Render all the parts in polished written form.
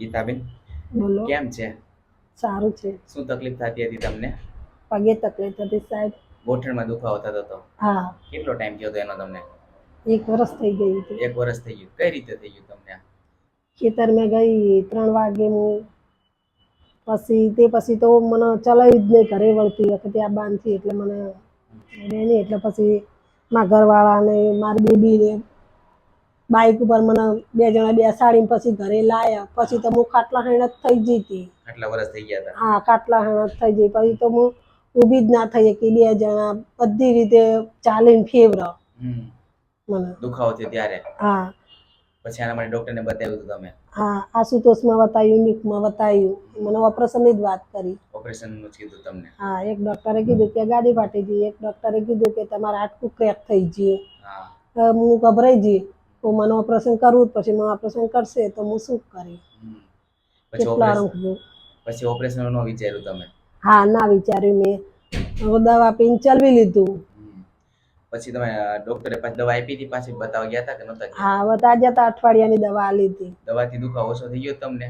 ગીતાબેન, બોલો. કેમ છે? સારું છે. શું તકલીફ થતી હતી તમને? પગે તકલીફ હતી સાહેબ. ગોઠણમાં દુખાવો થતો હતો? હા, કેટલો ટાઈમ થયો હતો એનો તમને? 1 વર્ષ થઈ ગયું હતું. 1 વર્ષ થઈ ગયું. કઈ રીતે થઈ ગયું તમને? ખેતરમાં ગઈ 3 વાગે હું, પછી તો મને ચલાવ્યું જ નહીં. ઘરે વળતી વખતે આ બાંધથી એટલે મને રહે નહીં. એટલે પછી મારા ઘરવાળાને મારી બેબીને બાઇક ઉપર મને 2 જણા બેસાડીને પછી ઘરે લાવ્યા. પછી તો હું ખાટલા હેણ જ થઈ ગઈ હતી. આટલા વર્ષ થઈ ગયા હતા? હા, ખાટલા હેણ જ થઈ ગઈ. પછી તો હું ઊભી જ ના થઈ કે 2 જણા બધી રીતે ચાલીને ફેવરો મને. દુખાવો થયો ત્યારે? હા. પછી આના માટે ડોક્ટરને બતાવ્યું હતું તમે? હા, આશુતોષમાં બતાવ્યું, યુનિકમાં બતાવ્યું. મને ઓપરેશનની જ વાત કરી. ઓપરેશનનું જ કીધું તમને? હા, એક ડૉક્ટરે કીધું કે ગાદી ફાટી ગઈ, એક ડૉક્ટરે કીધું કે તમારા હાડકું ક્રેક થઈ ગયું. હા. હું ગભરાઈ ગઈ. તો મને ઓપરેશન કરવું જ પછી. મને ઓપરેશન કરશે તો હું શું કરીશ? કેટલા રંગ. પછી ઓપરેશનનું ન વિચાર્યું તમે? હા, ના વિચાર્યું મેં. દવા પીને ચલવી લીધું. પછી તમે ડોક્ટરે પાછી દવા આપી હતી, પાછી બતાવવા ગયા હતા કે નહોતા ગયા? હા, બતા જતા અઠવાડિયાની દવા આલી હતી. દવાથી દુખાવો ઓછો થઈ ગયો તમને?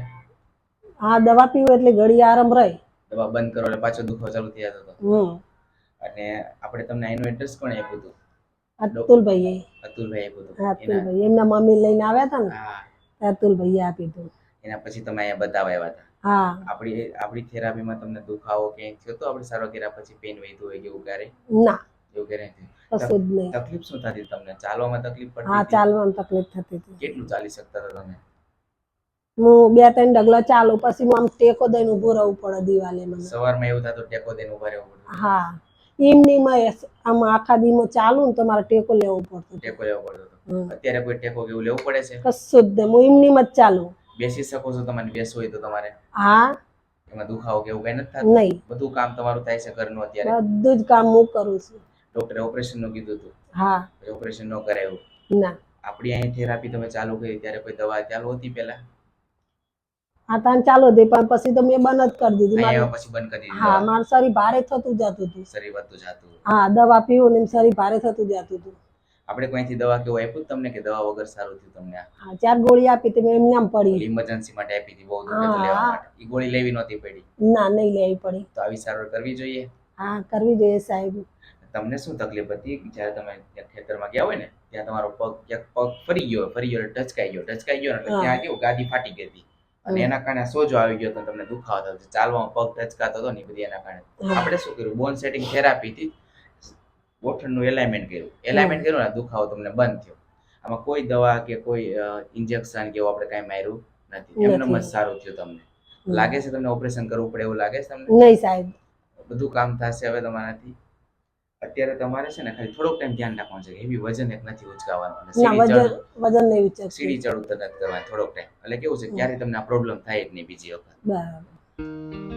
હા, દવા પીવું એટલે ઘડી આરામ રહે. દવા બંધ કરો એટલે પાછો દુખાવો ચાલુ થઈ જતો હતો? અને આપણે તમને એનું એડ્રેસ કોણે આપ્યું હતું? અતુલભાઈએ. અતુલભાઈ આપ્યું હતું? અતુલભાઈ એમના મમ્મી લઈને આવ્યા હતા ને. હા. અતુલભાઈએ આપ્યું હતું. એના પછી તમે અહીંયા બતાવવા આવ્યા હતા? હા. આપણી થેરાપીમાં તમને દુખાવો ક્યાંય થયો તો? આપણે સારો કર્યા પછી પેન વહેતું હોય કે એવું ક્યારે? ના, એવું ક્યારે નથી? કશું જ નહીં. તકલીફ શું થતી તમને? ચાલવામાં તકલીફ પડતી? હા, ચાલવામાં તકલીફ થતી હતી. કેટલું ચાલી શકતા હતા તમે? હું 2-3 ડગલા ચાલું, પછી આમ ટેકો દઈને ઊભું રહેવું પડે દિવાલે મને. સવારમાં એવું થતું ટેકો દઈને ઊભા રહેવું પડતું? હા, એમનીમાં આમ આખા દીમાં ચાલું ને તો મારે ટેકો લેવો પડતો. ટેકો લેવો પડતો હતો? અત્યારે કોઈ ટેકો કે એવું લેવું પડે છે? કશું જ નહીં, હું એમનીમાં જ ચાલું. બેસી શકો છો તમારે? બેસવું હોય તો તમારે? હા. એમાં દુખાવો કે એવું કઈ નથી થતું? નહીં. બધું કામ તમારું થાય છે ઘરનું અત્યારે? બધું જ કામ હું કરું છું. ડોક્ટરે ઓપરેશનનું કીધું હતું? હા. ઓપરેશન ન કરાયું? ના. આપણી અહીં થેરાપી તમે ચાલુ કરી ત્યારે કોઈ દવા ચાલુ હતી પહેલા? હા, તાન ચાલુ હતી પણ પછી તો મેં બંધ જ કરી દીધી. અહીંયા પછી બંધ કરી દીધી? હા, મારું શરીર ભારે થતું જતું હતું. શરીર વધતું જતું? હા, દવા પીવું ને શરીર ભારે થતું જતું હતું. આપણે કોઈથી દવા કેવું આપ્યું તમને કે દવા વગર સારું થયું તમને? હા, 4 ગોળી આપી હતી, મેં એમને આમ પડી. ઇમરજન્સી માટે આપી હતી, બહુ દુખે તો લેવા માટે? એ ગોળી લેવી નહોતી પડી? ના, નહીં લેવી પડી. તો આવી સારવાર કરવી જોઈએ? હા, કરવી જોઈએ સાહેબ. તમને શું તકલીફ હતી જ્યારે તમે ખેતરમાં ગયા હોય ને ત્યાં તમારો પગ ફરી ગયો એટલે ઢચકાઈ ગયો એટલે ત્યાં કેવું ગાદી ફાટી ગઈ હતી અને એના કારણે સોજો આવી ગયો તો તમને દુખાવો થતો, ચાલવામાં પગ ઢચકાતો હતો ને બધી એના કારણે આપણે શું કર્યું? બોન સેટિંગ થેરાપી થી ગોઠણનું એલાઇનમેન્ટ કર્યું ને દુખાવો તમને બંધ થયો. આમાં કોઈ દવા કે કોઈ ઇન્જેક્શન કે એવું આપણે કાંઈ માર્યું નથી, એમનેમ જ સારું થયું તમને. લાગે છે તમને ઓપરેશન કરવું પડે એવું લાગે છે તમને? નહીં સાહેબ, બધું કામ થશે હવે તમારાથી. અત્યારે તમારે છે ને ખાલી થોડોક ટાઈમ ધ્યાન રાખવાનું છે, હેવી વજન એક નથી ઉચકાવવાનું. વજન નહીં ઉચકવું. સીડી ચડવું નથી કરવાનું થોડોક ટાઈમ. એટલે કેવું છે ક્યારે તમને આ પ્રોબ્લેમ થાય જ નહીં બીજી વખત. બરાબર.